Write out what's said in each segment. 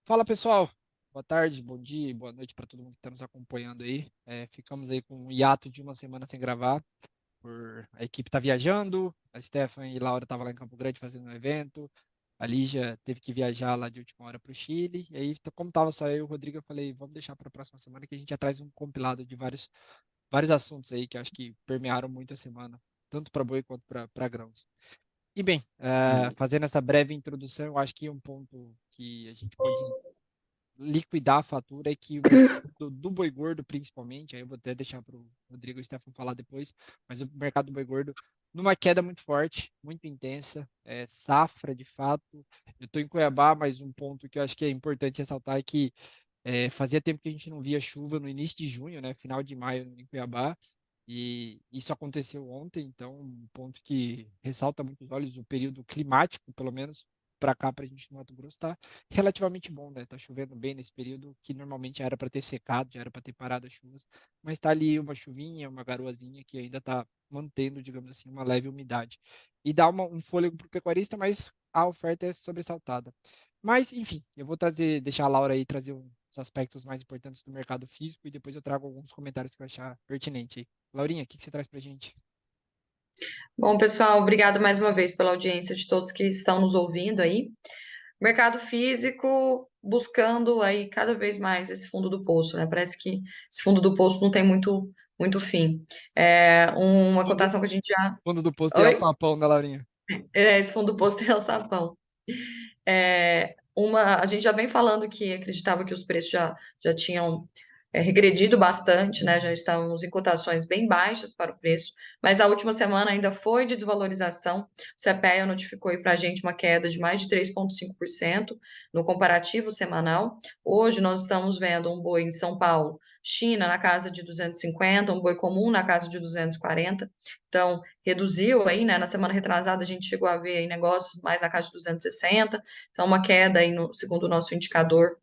Fala pessoal, boa tarde, bom dia, boa noite para todo mundo que está nos acompanhando aí. Ficamos aí com um hiato de uma semana sem gravar, por a equipe tá viajando, a Stephanie e Laura estavam lá em Campo Grande fazendo um evento, a Lígia teve que viajar lá de última hora para o Chile, e aí, como tava só eu e o Rodrigo, eu falei, vamos deixar para a próxima semana que a gente já traz um compilado de vários assuntos aí que eu acho que permearam muito a semana, tanto para boi quanto para grãos. E bem, fazendo essa breve introdução, eu acho que um ponto que a gente pode liquidar a fatura é que o mercado do boi gordo, principalmente, aí eu vou até deixar para o Rodrigo e o Stefano falar depois, mas o mercado do boi gordo, numa queda muito forte, muito intensa, safra de fato. Eu estou em Cuiabá, mas um ponto que eu acho que é importante ressaltar é que fazia tempo que a gente não via chuva no início de junho, né, final de maio em Cuiabá, e isso aconteceu ontem, então um ponto que ressalta muito os olhos, o período climático, pelo menos para cá, para a gente no Mato Grosso, está relativamente bom, né? Tá chovendo bem nesse período, que normalmente já era para ter secado, já era para ter parado as chuvas, mas está ali uma chuvinha, uma garoazinha que ainda está mantendo, digamos assim, uma leve umidade. E dá um fôlego para o pecuarista, mas a oferta é sobressaltada. Mas, enfim, eu vou deixar a Laura aí trazer os aspectos mais importantes do mercado físico e depois eu trago alguns comentários que eu achar pertinente aí. Laurinha, o que você traz pra gente? Bom, pessoal, obrigada mais uma vez pela audiência de todos que estão nos ouvindo aí. Mercado físico buscando aí cada vez mais esse fundo do poço, né? Parece que esse fundo do poço não tem muito fim. Uma Fundo, cotação que a gente já. fundo do posto é Oi? alçapão, né, Laurinha? Esse fundo do poço tem alçapão. A gente já vem falando que acreditava que os preços já tinham regredido bastante, né? Já estávamos em cotações bem baixas para o preço, mas a última semana ainda foi de desvalorização. O CPEA notificou para a gente uma queda de mais de 3,5% no comparativo semanal. Hoje nós estamos vendo um boi em São Paulo, China na casa de 250, um boi comum na casa de 240. Então, reduziu aí, né? Na semana retrasada a gente chegou a ver aí negócios mais na casa de 260. Então, uma queda aí, segundo o nosso indicador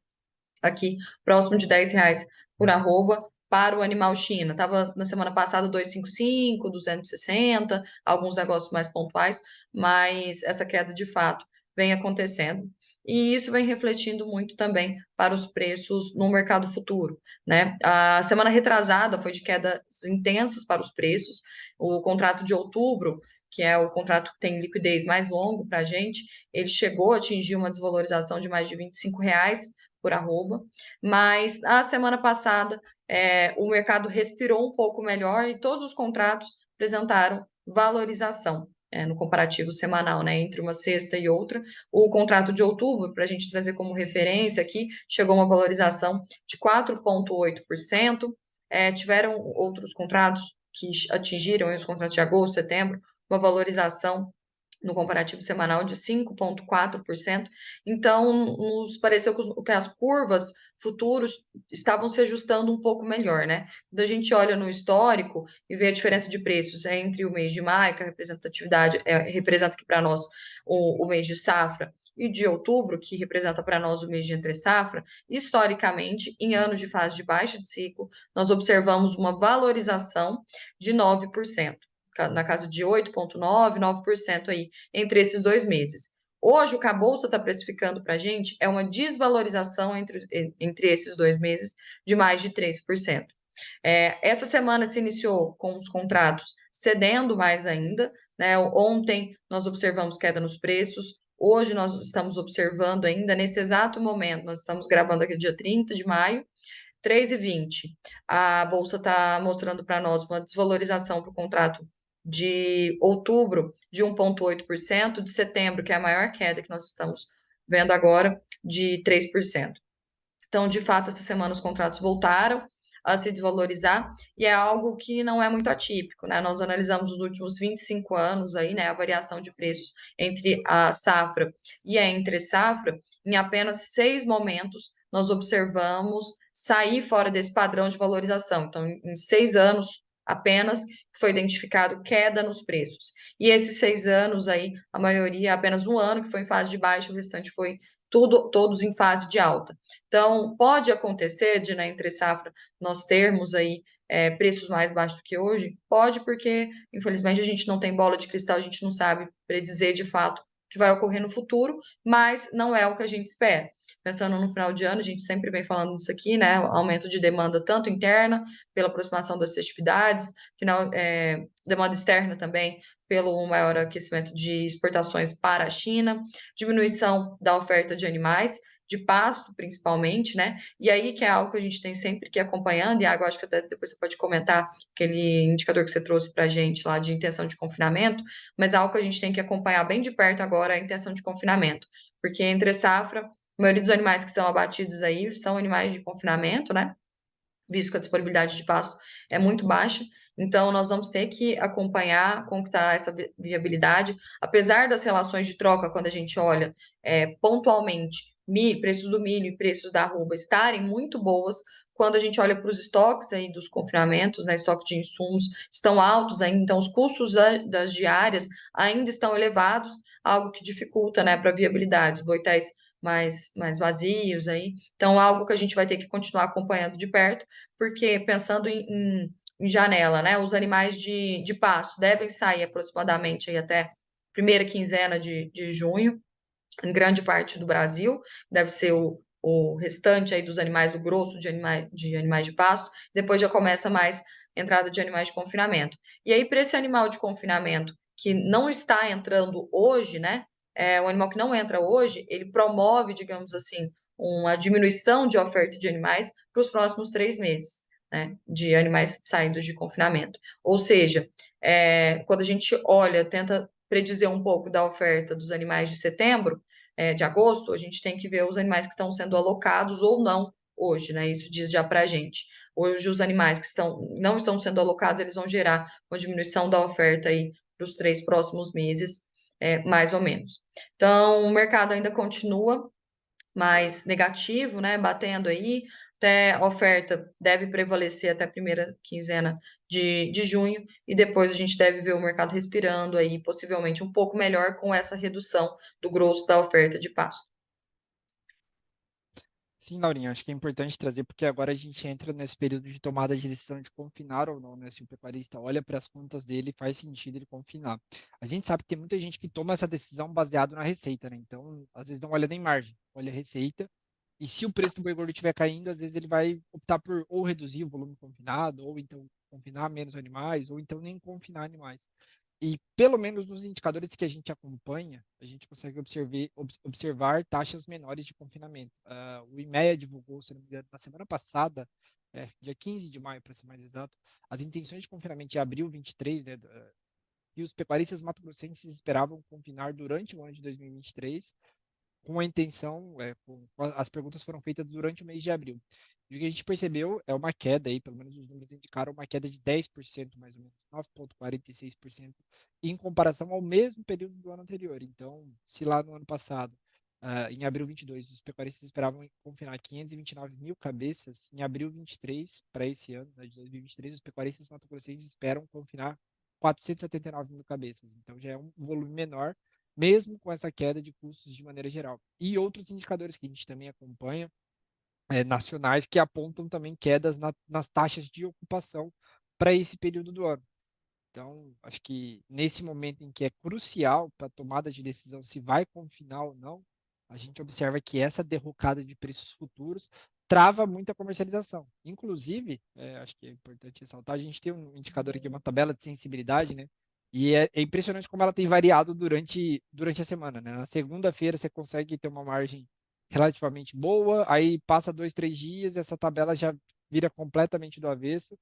aqui, próximo de R$ 10 por arroba para o animal China. Estava na semana passada 255, 260, alguns negócios mais pontuais, mas essa queda de fato vem acontecendo. E isso vem refletindo muito também para os preços no mercado futuro, né? A semana retrasada foi de quedas intensas para os preços. O contrato de outubro, que é o contrato que tem liquidez mais longo para a gente, ele chegou a atingir uma desvalorização de mais de R$ 25 por arroba, mas a semana passada o mercado respirou um pouco melhor e todos os contratos apresentaram valorização no comparativo semanal, né, entre uma sexta e outra. O contrato de outubro, para a gente trazer como referência aqui, chegou a uma valorização de 4,8%. Tiveram outros contratos que atingiram, os contratos de agosto, setembro, uma valorização no comparativo semanal de 5,4%. Então, nos pareceu que as curvas futuros estavam se ajustando um pouco melhor, né? Quando a gente olha no histórico e vê a diferença de preços entre o mês de maio, que a representatividade representa aqui para nós o mês de safra, e de outubro, que representa para nós o mês de entre safra, historicamente, em anos de fase de baixa de ciclo, nós observamos uma valorização de 9%, na casa de 8,9%, 9% aí, entre esses 2 meses. Hoje, o que a Bolsa está precificando para a gente é uma desvalorização entre esses 2 meses de mais de 3%. Essa semana se iniciou com os contratos cedendo mais ainda, né? Ontem nós observamos queda nos preços, hoje nós estamos observando ainda, nesse exato momento, nós estamos gravando aqui dia 30 de maio, 3,20. A Bolsa está mostrando para nós uma desvalorização para o contrato de outubro de 1,8%, de setembro, que é a maior queda que nós estamos vendo agora, de 3%. Então, de fato, essa semana os contratos voltaram a se desvalorizar e é algo que não é muito atípico, né? Nós analisamos os últimos 25 anos aí, né, a variação de preços entre a safra e a entre safra, em apenas 6 momentos nós observamos sair fora desse padrão de valorização. Então, em 6 anos apenas foi identificado queda nos preços. E esses 6 anos aí, a maioria, apenas um ano que foi em fase de baixa, o restante foi todos em fase de alta. Então, pode acontecer de, na entre safra, nós termos aí preços mais baixos do que hoje? Pode, porque, infelizmente, a gente não tem bola de cristal, a gente não sabe predizer de fato que vai ocorrer no futuro, mas não é o que a gente espera. Pensando no final de ano, a gente sempre vem falando disso aqui, né? Aumento de demanda tanto interna, pela aproximação das festividades, demanda externa também, pelo maior aquecimento de exportações para a China, diminuição da oferta de animais, de pasto, principalmente, né? E aí que é algo que a gente tem sempre que ir acompanhando, e agora acho que até depois você pode comentar aquele indicador que você trouxe para a gente lá de intenção de confinamento, mas algo que a gente tem que acompanhar bem de perto agora é a intenção de confinamento, porque entre safra, a maioria dos animais que são abatidos aí são animais de confinamento, né? Visto que a disponibilidade de pasto é muito baixa. Então, nós vamos ter que acompanhar como está essa viabilidade, apesar das relações de troca, quando a gente olha pontualmente, preços do milho e preços da arroba estarem muito boas, quando a gente olha para os estoques aí dos confinamentos, né, estoque de insumos, estão altos ainda, então os custos das diárias ainda estão elevados, algo que dificulta, né, para a viabilidade, os boitéis mais vazios aí, então algo que a gente vai ter que continuar acompanhando de perto, porque pensando em janela, né? Os animais de pasto devem sair aproximadamente aí até primeira quinzena de junho, em grande parte do Brasil, deve ser o restante aí dos animais, o grosso de animais de pasto, depois já começa mais entrada de animais de confinamento. E aí, para esse animal de confinamento que não está entrando hoje, né? O animal que não entra hoje, ele promove, digamos assim, uma diminuição de oferta de animais para os próximos 3 meses, né? De animais saindo de confinamento. Ou seja, quando a gente olha, tenta predizer um pouco da oferta dos animais de setembro, de agosto, a gente tem que ver os animais que estão sendo alocados ou não hoje, né? Isso diz já para a gente. Hoje, os animais que não estão sendo alocados, eles vão gerar uma diminuição da oferta aí para os 3 próximos meses, mais ou menos. Então, o mercado ainda continua mais negativo, né? Batendo aí. Até a oferta deve prevalecer até a primeira quinzena de junho, e depois a gente deve ver o mercado respirando aí, possivelmente um pouco melhor com essa redução do grosso da oferta de pasto. Sim, Laurinha, acho que é importante trazer, porque agora a gente entra nesse período de tomada de decisão de confinar ou não, né? Se o pecuarista olha para as contas dele, faz sentido ele confinar. A gente sabe que tem muita gente que toma essa decisão baseado na receita, né? Então, às vezes não olha nem margem, olha a receita. E se o preço do boi gordo estiver caindo, às vezes ele vai optar por ou reduzir o volume confinado, ou então confinar menos animais, ou então nem confinar animais. E pelo menos nos indicadores que a gente acompanha, a gente consegue observar taxas menores de confinamento. O IMEA divulgou, se não me engano, na semana passada, dia 15 de maio, para ser mais exato, as intenções de confinamento de abril 23, né, e os pecuaristas mato-grossenses esperavam confinar durante o ano de 2023, com a intenção, as perguntas foram feitas durante o mês de abril. E o que a gente percebeu é uma queda aí, pelo menos os números indicaram uma queda de 10%, mais ou menos, 9,46%, em comparação ao mesmo período do ano anterior. Então, se lá no ano passado, em abril 22, os pecuaristas esperavam confinar 529 mil cabeças, em abril 23, para esse ano, né, de 2023, os pecuaristas mato-grossenses esperam confinar 479 mil cabeças. Então, já é um volume menor, mesmo com essa queda de custos de maneira geral. E outros indicadores que a gente também acompanha, nacionais, que apontam também quedas nas taxas de ocupação para esse período do ano. Então, acho que nesse momento em que é crucial para a tomada de decisão se vai confinar ou não, a gente observa que essa derrocada de preços futuros trava muito a comercialização. Inclusive, acho que é importante ressaltar, a gente tem um indicador aqui, uma tabela de sensibilidade, né? E é impressionante como ela tem variado durante a semana, né? Na segunda-feira você consegue ter uma margem relativamente boa, aí passa 2, 3 dias, essa tabela já vira completamente do avesso.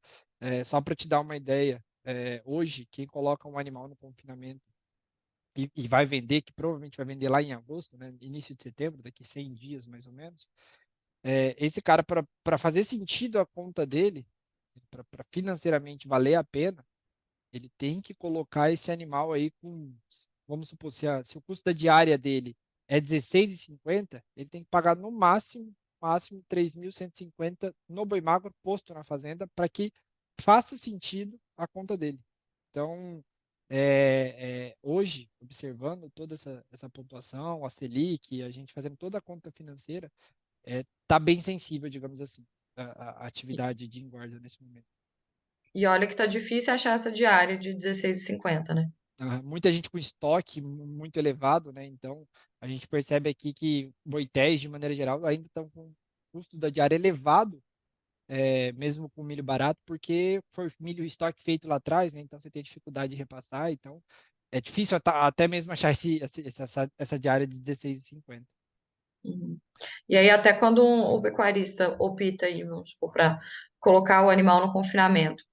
Só para te dar uma ideia, hoje, quem coloca um animal no confinamento e vai vender, que provavelmente vai vender lá em agosto, né, início de setembro, daqui 100 dias mais ou menos, esse cara, para fazer sentido a conta dele, para financeiramente valer a pena, ele tem que colocar esse animal aí com, vamos supor, se o custo da diária dele é 16,50, ele tem que pagar no máximo 3.150 no boi magro posto na fazenda para que faça sentido a conta dele. Então, hoje, observando toda essa pontuação, a Selic, a gente fazendo toda a conta financeira, tá bem sensível, digamos assim, a atividade de engorda nesse momento. E olha que tá difícil achar essa diária de 16,50, né? Muita gente com estoque muito elevado, né? Então, a gente percebe aqui que boitéis, de maneira geral, ainda estão com o custo da diária elevado, mesmo com milho barato, porque foi milho estoque feito lá atrás, né? Então, você tem dificuldade de repassar. Então, é difícil até mesmo achar essa diária de 16,50. Uhum. E aí, até quando o pecuarista opta aí, vamos supor, para colocar o animal no confinamento,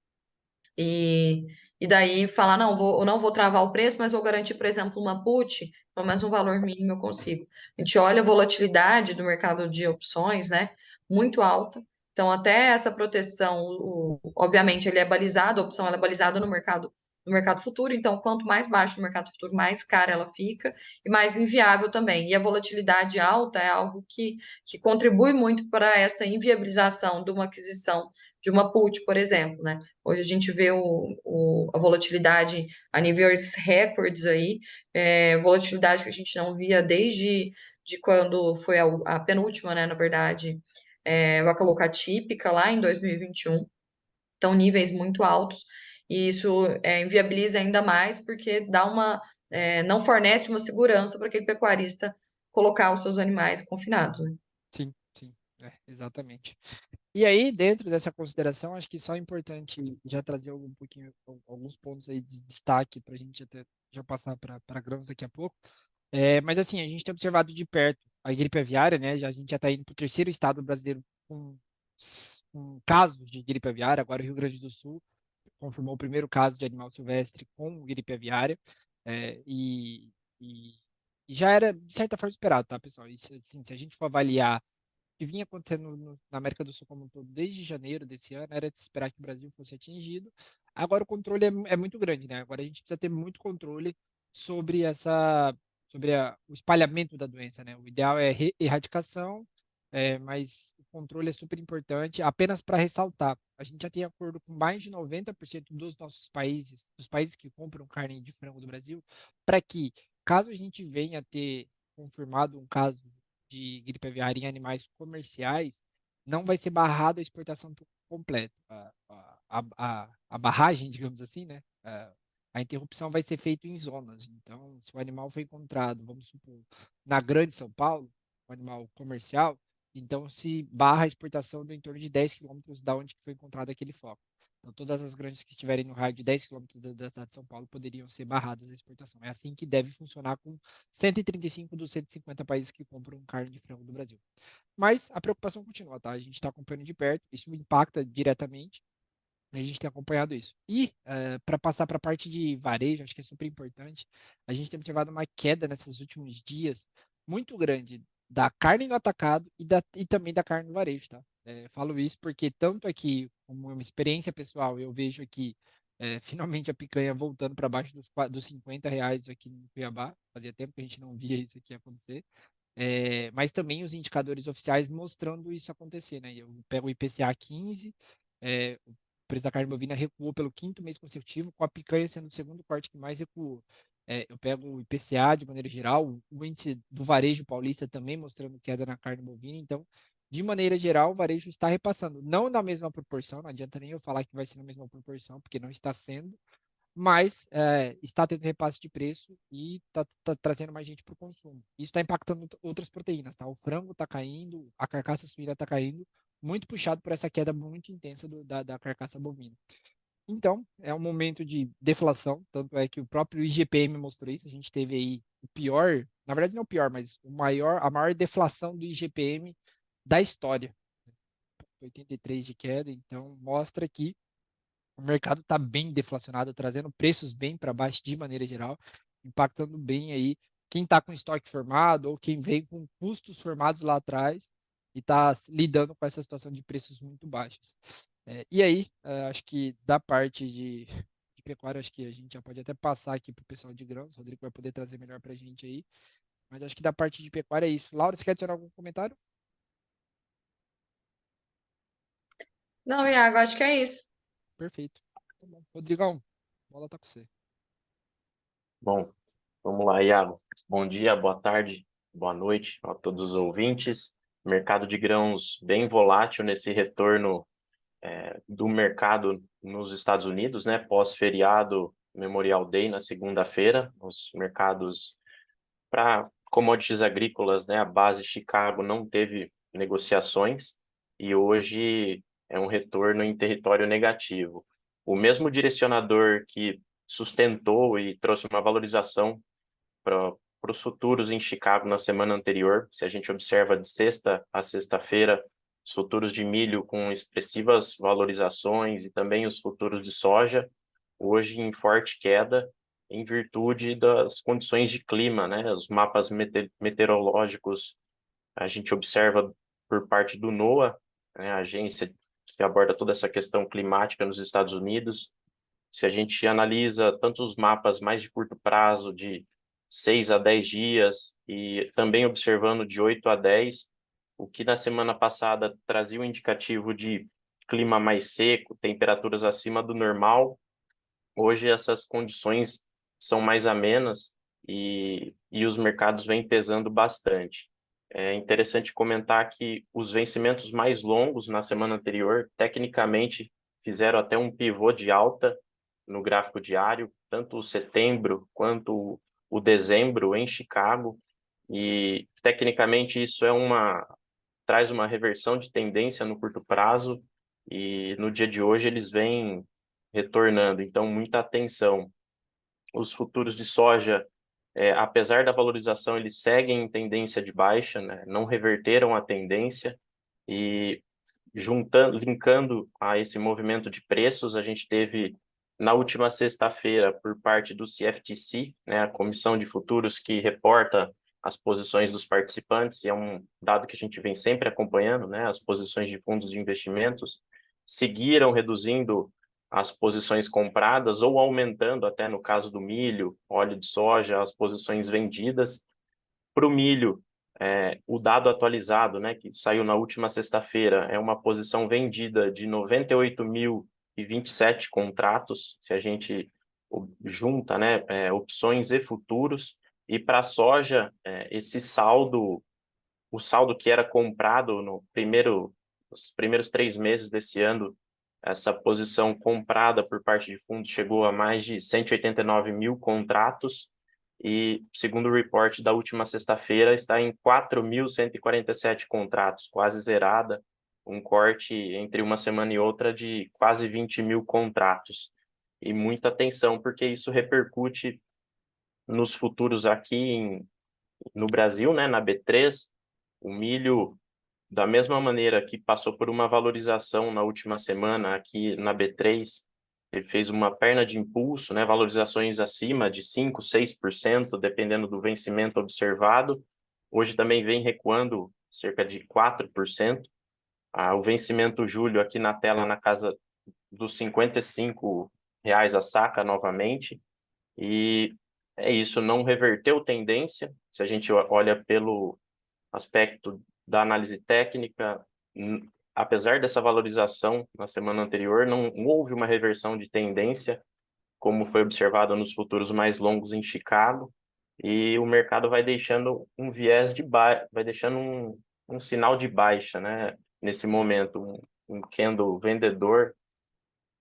e, e daí falar, eu não vou travar o preço, mas vou garantir, por exemplo, uma put, pelo menos um valor mínimo eu consigo. A gente olha a volatilidade do mercado de opções, né? Muito alta. Então, até essa proteção, obviamente, ele é balizado, a opção ela é balizada no mercado futuro, então, quanto mais baixo no mercado futuro, mais cara ela fica e mais inviável também. E a volatilidade alta é algo que contribui muito para essa inviabilização de uma aquisição de uma put, por exemplo, né? Hoje a gente vê a volatilidade a níveis recordes aí, volatilidade que a gente não via desde quando foi a penúltima, né, na verdade, vaca louca típica lá em 2021. Então, níveis muito altos, e isso inviabiliza ainda mais, porque não fornece uma segurança para aquele pecuarista colocar os seus animais confinados, né? Sim, sim, exatamente. E aí, dentro dessa consideração, acho que só é importante já trazer um pouquinho, alguns pontos aí de destaque para a gente até já passar para grãos daqui a pouco. Mas assim, a gente tem observado de perto a gripe aviária, né? A gente já está indo para o terceiro estado brasileiro com casos de gripe aviária. Agora o Rio Grande do Sul confirmou o primeiro caso de animal silvestre com gripe aviária. é, e, e, e já era, de certa forma, esperado, tá, pessoal? Isso, assim, se a gente for avaliar que vinha acontecendo na América do Sul como um todo desde janeiro desse ano, era de se esperar que o Brasil fosse atingido. Agora o controle é muito grande, né? Agora a gente precisa ter muito controle sobre o espalhamento da doença, né? O ideal é erradicação, mas o controle é super importante. Apenas para ressaltar, a gente já tem acordo com mais de 90% dos nossos países, dos países que compram carne de frango do Brasil, para que, caso a gente venha a ter confirmado um caso de gripe aviária em animais comerciais, não vai ser barrado a exportação completa. A barragem, digamos assim, né? A interrupção vai ser feita em zonas. Então, se o animal foi encontrado, vamos supor, na Grande São Paulo, um animal comercial, então se barra a exportação do entorno de 10 quilômetros da onde foi encontrado aquele foco. Então, todas as grandes que estiverem no raio de 10 quilômetros da cidade de São Paulo poderiam ser barradas a exportação. É assim que deve funcionar com 135 dos 150 países que compram carne de frango do Brasil. Mas a preocupação continua, tá? A gente está acompanhando de perto, isso impacta diretamente, a gente tem acompanhado isso. E, para passar para a parte de varejo, acho que é super importante, a gente tem observado uma queda nesses últimos dias muito grande da carne no atacado e também da carne no varejo, tá? Falo isso porque tanto aqui, como uma experiência pessoal, eu vejo aqui finalmente a picanha voltando para baixo dos R$ 50 aqui no Cuiabá. Fazia tempo que a gente não via isso aqui acontecer. Mas também os indicadores oficiais mostrando isso acontecer, né? Eu pego o IPCA 15, o preço da carne bovina recuou pelo quinto mês consecutivo, com a picanha sendo o segundo corte que mais recuou. Eu pego o IPCA de maneira geral, o índice do varejo paulista também mostrando queda na carne bovina, então, de maneira geral, o varejo está repassando, não na mesma proporção, não adianta nem eu falar que vai ser na mesma proporção, porque não está sendo, mas está tendo repasse de preço e está trazendo mais gente para o consumo. Isso está impactando outras proteínas, tá? O frango está caindo, a carcaça suína está caindo, muito puxado por essa queda muito intensa da carcaça bovina. Então, é um momento de deflação, tanto é que o próprio IGPM mostrou isso, a gente teve aí o pior, na verdade não o pior, mas a maior deflação do IGPM da história. 83 de queda, então mostra que o mercado está bem deflacionado, trazendo preços bem para baixo de maneira geral, impactando bem aí quem está com estoque formado ou quem vem com custos formados lá atrás e está lidando com essa situação de preços muito baixos. E aí, acho que da parte de pecuária, acho que a gente já pode até passar aqui para o pessoal de grãos, o Rodrigo vai poder trazer melhor para a gente aí, mas acho que da parte de pecuária é isso. Laura, você quer adicionar algum comentário? Não, Iago, acho que é isso. Perfeito. Tá bom. Rodrigão, a bola tá com você. Bom, vamos lá, Iago. Bom dia, boa tarde, boa noite a todos os ouvintes. Mercado de grãos bem volátil nesse retorno do mercado nos Estados Unidos, né? Pós-feriado, Memorial Day na segunda-feira, os mercados para commodities agrícolas, né, a base Chicago não teve negociações e hoje é um retorno em território negativo. O mesmo direcionador que sustentou e trouxe uma valorização para os futuros em Chicago na semana anterior, se a gente observa de sexta a sexta-feira, os futuros de milho com expressivas valorizações e também os futuros de soja, hoje em forte queda, em virtude das condições de clima, né? Os mapas meteorológicos a gente observa por parte do NOAA, né? A agência que aborda toda essa questão climática nos Estados Unidos. Se a gente analisa tanto os mapas mais de curto prazo, de 6 a 10 dias, e também observando de 8 a 10, o que na semana passada trazia um indicativo de clima mais seco, temperaturas acima do normal, hoje essas condições são mais amenas e os mercados vêm pesando bastante. É interessante comentar que os vencimentos mais longos na semana anterior, tecnicamente, fizeram até um pivô de alta no gráfico diário, tanto o setembro quanto o dezembro em Chicago, e tecnicamente isso traz uma reversão de tendência no curto prazo, e no dia de hoje eles vêm retornando, então muita atenção. Os futuros de soja, apesar da valorização, eles seguem em tendência de baixa, né? Não reverteram a tendência, e linkando a esse movimento de preços, a gente teve na última sexta-feira, por parte do CFTC, né, a Comissão de Futuros que reporta as posições dos participantes, e é um dado que a gente vem sempre acompanhando, né, as posições de fundos de investimentos seguiram reduzindo as posições compradas ou aumentando, até no caso do milho, óleo de soja, as posições vendidas. Para o milho, o dado atualizado, né, que saiu na última sexta-feira, é uma posição vendida de 98.027 contratos, se a gente junta, né, opções e futuros. E para a soja, esse saldo, o saldo que era comprado nos primeiros 3 meses desse ano, essa posição comprada por parte de fundos chegou a mais de 189 mil contratos, e, segundo o report da última sexta-feira, está em 4.147 contratos, quase zerada, um corte entre uma semana e outra de quase 20 mil contratos. E muita atenção, porque isso repercute nos futuros aqui no Brasil, né, na B3, o milho, da mesma maneira que passou por uma valorização na última semana aqui na B3, ele fez uma perna de impulso, né, valorizações acima de 5%, 6%, dependendo do vencimento observado. Hoje também vem recuando cerca de 4%. O vencimento julho aqui na tela na casa dos R$ 55 a saca novamente. E é isso, não reverteu tendência. Se a gente olha pelo aspecto da análise técnica, apesar dessa valorização na semana anterior, não houve uma reversão de tendência, como foi observado nos futuros mais longos em Chicago, e o mercado vai deixando um viés de baixa, vai deixando um sinal de baixa, né? Nesse momento, um candle vendedor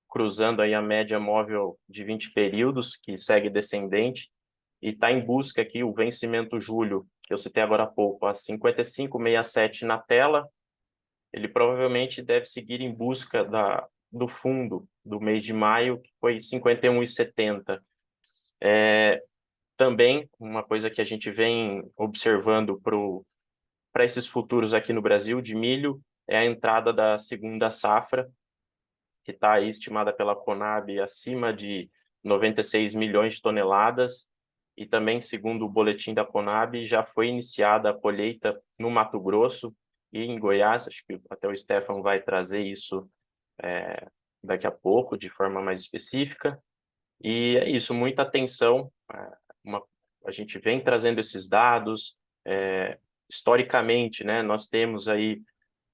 cruzando aí a média móvel de 20 períodos, que segue descendente, e está em busca aqui o vencimento julho, que eu citei agora há pouco, a 55,67 na tela. Ele provavelmente deve seguir em busca do fundo do mês de maio, que foi 51,70. Também, uma coisa que a gente vem observando para esses futuros aqui no Brasil, de milho, é a entrada da segunda safra, que está aí estimada pela Conab acima de 96 milhões de toneladas, e também, segundo o boletim da Conab, já foi iniciada a colheita no Mato Grosso e em Goiás. Acho que até o Stefan vai trazer isso daqui a pouco, de forma mais específica. E é isso, muita atenção. A gente vem trazendo esses dados. Historicamente, né, nós temos aí,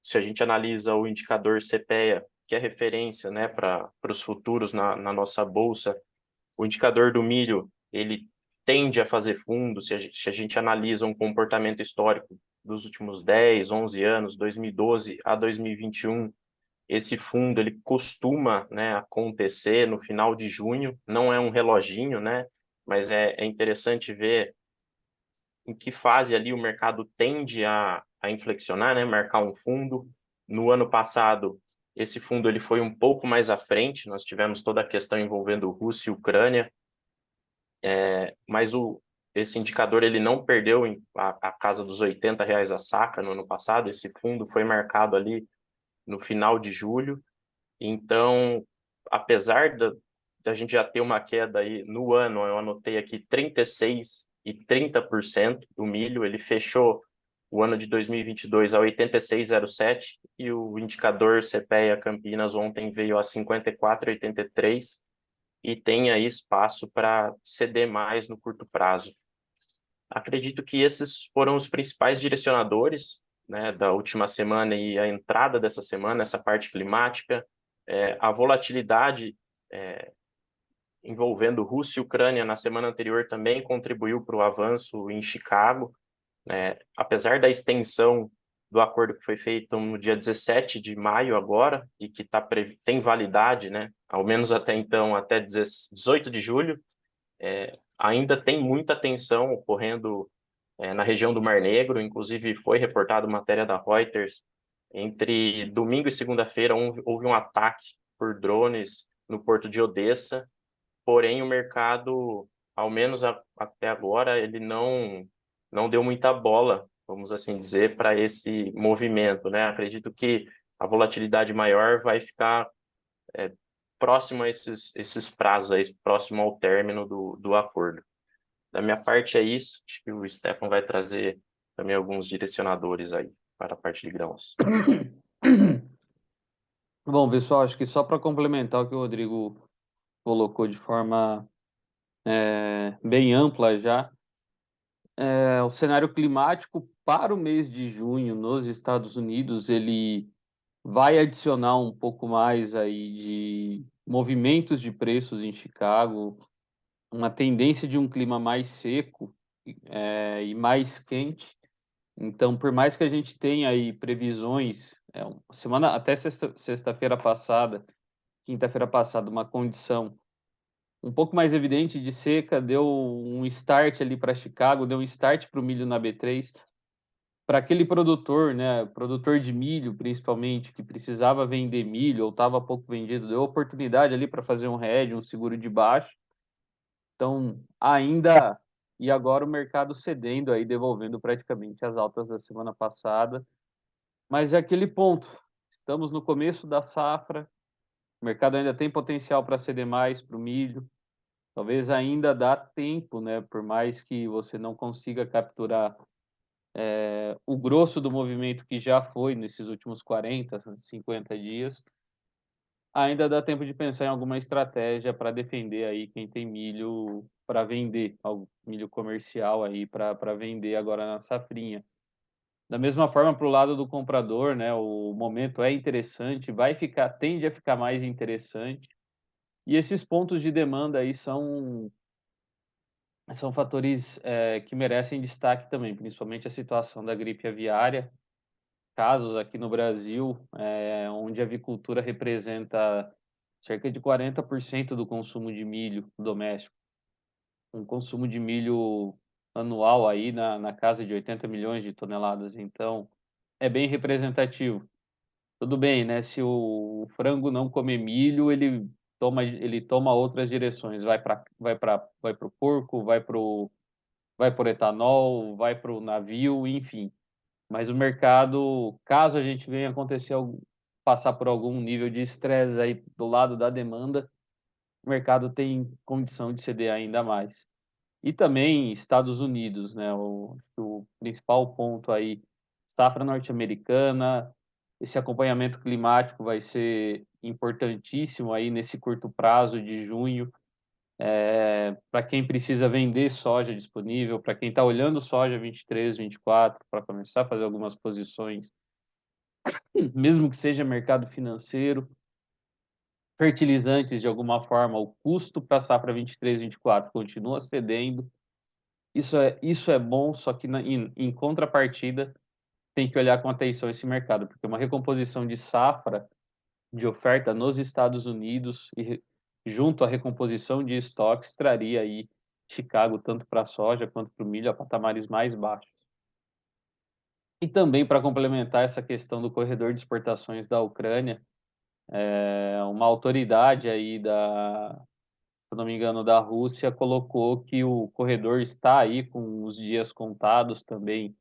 se a gente analisa o indicador CPEA, que é referência, né, para os futuros na nossa bolsa, o indicador do milho, ele tende a fazer fundo. Se a gente analisa um comportamento histórico dos últimos 10, 11 anos, 2012 a 2021, Esse fundo ele costuma, né, acontecer no final de junho, não é um reloginho, né, mas é interessante ver em que fase ali o mercado tende a inflexionar, né, marcar um fundo. No ano passado, esse fundo ele foi um pouco mais à frente, nós tivemos toda a questão envolvendo Rússia e Ucrânia, mas esse indicador ele não perdeu a casa dos R$ 80 a saca no ano passado, esse fundo foi marcado ali no final de julho, então, apesar da gente já ter uma queda aí no ano, eu anotei aqui 36% e 30% do milho, ele fechou o ano de 2022 a 86,07 e o indicador CPEA Campinas ontem veio a 54,83 e tem aí espaço para ceder mais no curto prazo. Acredito que esses foram os principais direcionadores, né, da última semana e a entrada dessa semana, essa parte climática, a volatilidade envolvendo Rússia e Ucrânia na semana anterior também contribuiu para o avanço em Chicago, né, apesar da extensão do acordo que foi feito no dia 17 de maio agora, e que tem validade, né, ao menos até então, até 18 de julho, ainda tem muita tensão ocorrendo na região do Mar Negro, inclusive foi reportada matéria da Reuters, entre domingo e segunda-feira houve um ataque por drones no porto de Odessa, porém o mercado, ao menos até agora, ele não deu muita bola, vamos assim dizer, para esse movimento, né? Acredito que a volatilidade maior vai ficar próximo a esses prazos, aí, próximo ao término do acordo. Da minha parte é isso. Acho que o Stefan vai trazer também alguns direcionadores aí para a parte de grãos. Bom, pessoal, acho que só para complementar o que o Rodrigo colocou de forma bem ampla já, o cenário climático para o mês de junho nos Estados Unidos, ele vai adicionar um pouco mais aí de movimentos de preços em Chicago, uma tendência de um clima mais seco e mais quente. Então, por mais que a gente tenha aí previsões, uma semana até sexta-feira passada, quinta-feira passada, uma condição um pouco mais evidente de seca, deu um start ali para Chicago, deu um start para o milho na B3. Para aquele produtor, né, produtor de milho principalmente, que precisava vender milho ou estava pouco vendido, deu oportunidade ali para fazer um hedge, um seguro de baixo. Então, ainda e agora o mercado cedendo aí, devolvendo praticamente as altas da semana passada. Mas é aquele ponto. Estamos no começo da safra, o mercado ainda tem potencial para ceder mais para o milho. Talvez ainda dá tempo, né? Por mais que você não consiga capturar o grosso do movimento que já foi nesses últimos 40, 50 dias, ainda dá tempo de pensar em alguma estratégia para defender aí quem tem milho para vender, milho comercial aí para vender agora na safrinha. Da mesma forma, para o lado do comprador, né, o momento é interessante, tende a ficar mais interessante. E esses pontos de demanda aí são fatores que merecem destaque também, principalmente a situação da gripe aviária, casos aqui no Brasil, onde a avicultura representa cerca de 40% do consumo de milho doméstico, um consumo de milho anual aí na casa de 80 milhões de toneladas, então é bem representativo. Tudo bem, né? Se o frango não comer milho, ele toma outras direções, vai pro porco, vai pro etanol, vai pro navio, enfim. Mas o mercado, caso a gente venha passar por algum nível de estresse aí do lado da demanda, o mercado tem condição de ceder ainda mais. E também Estados Unidos, né? O principal ponto aí, safra norte-americana, esse acompanhamento climático vai ser importantíssimo aí nesse curto prazo de junho, para quem precisa vender soja disponível, para quem está olhando soja 23, 24, para começar a fazer algumas posições, mesmo que seja mercado financeiro, fertilizantes de alguma forma, o custo para a safra 23, 24 continua cedendo. Isso é bom, só que em contrapartida tem que olhar com atenção esse mercado, porque uma recomposição de safra de oferta nos Estados Unidos e junto à recomposição de estoques, traria aí Chicago tanto para a soja quanto para o milho a patamares mais baixos. E também para complementar essa questão do corredor de exportações da Ucrânia, uma autoridade aí se eu não me engano, da Rússia colocou que o corredor está aí com os dias contados também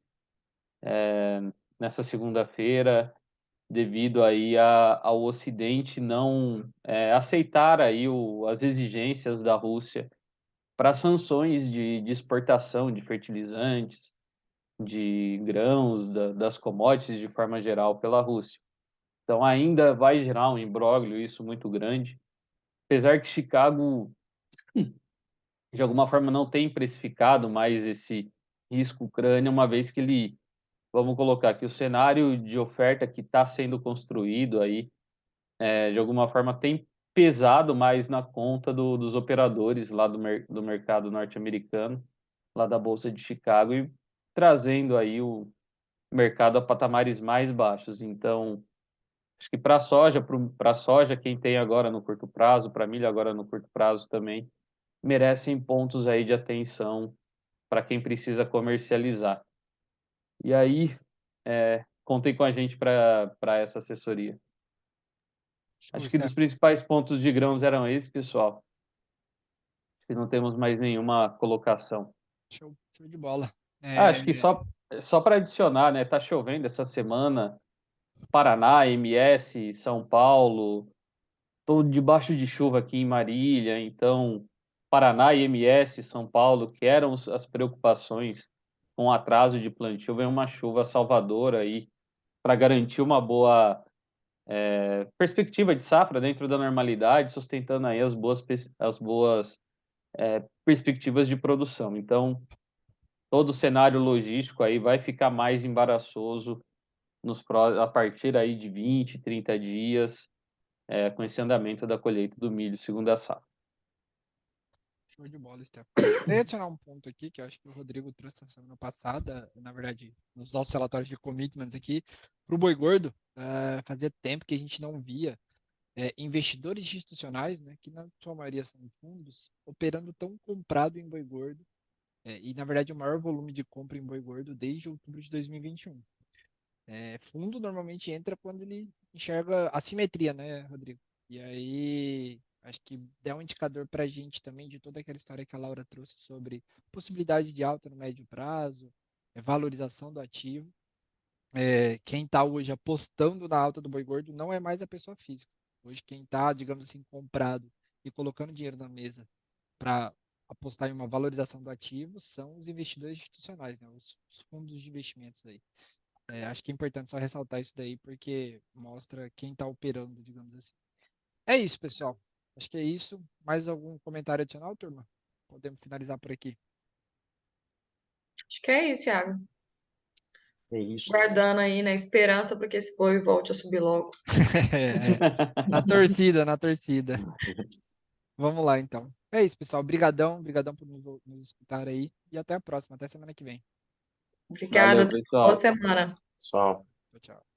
nessa segunda-feira, devido aí ao Ocidente não aceitar aí as exigências da Rússia para sanções de exportação de fertilizantes, de grãos, das commodities de forma geral pela Rússia. Então ainda vai gerar um imbróglio isso muito grande, apesar que Chicago de alguma forma não tem precificado mais esse risco Ucrânia, uma vez que ele, vamos colocar aqui, o cenário de oferta que está sendo construído aí, de alguma forma tem pesado mais na conta dos operadores lá do mercado norte-americano, lá da Bolsa de Chicago, e trazendo aí o mercado a patamares mais baixos. Então, acho que para a soja, quem tem agora no curto prazo, para milho agora no curto prazo também, merecem pontos aí de atenção para quem precisa comercializar. E aí, contem com a gente para essa assessoria. Show, Acho que dos Stefan. principais pontos de grãos eram esses, pessoal. Acho que não temos mais nenhuma colocação. Show de bola. Acho que só para adicionar, né? Tá chovendo essa semana. Paraná, MS, São Paulo, estou debaixo de chuva aqui em Marília, então Paraná e MS, São Paulo, que eram as preocupações com o atraso de plantio, vem uma chuva salvadora aí para garantir uma boa perspectiva de safra dentro da normalidade, sustentando aí as boas perspectivas de produção. Então, todo o cenário logístico aí vai ficar mais embaraçoso a partir aí de 20, 30 dias, com esse andamento da colheita do milho, segundo a safra. Show de bola, Stefan. Queria adicionar um ponto aqui que eu acho que o Rodrigo trouxe na semana passada, na verdade, nos nossos relatórios de commitments aqui, para o boi gordo. Fazia tempo que a gente não via investidores institucionais, né, que na sua maioria são fundos, operando tão comprado em boi gordo, e na verdade o maior volume de compra em boi gordo desde outubro de 2021. Fundo normalmente entra quando ele enxerga assimetria, né, Rodrigo? E aí, acho que dá um indicador para a gente também de toda aquela história que a Laura trouxe sobre possibilidade de alta no médio prazo, valorização do ativo. Quem está hoje apostando na alta do boi gordo não é mais a pessoa física. Hoje, quem está, digamos assim, comprado e colocando dinheiro na mesa para apostar em uma valorização do ativo são os investidores institucionais, né? Os fundos de investimentos aí. Acho que é importante só ressaltar isso daí, porque mostra quem está operando, digamos assim. É isso, pessoal. Acho que é isso. Mais algum comentário adicional, turma? Podemos finalizar por aqui. Acho que é isso, Thiago. É isso. Guardando aí na esperança para que esse boi volte a subir logo. Na torcida, na torcida. Vamos lá, então. É isso, pessoal. Obrigadão por nos escutar aí. E até a próxima. Até semana que vem. Obrigada, Valeu, boa pessoal. semana. Pessoal. Tchau, tchau.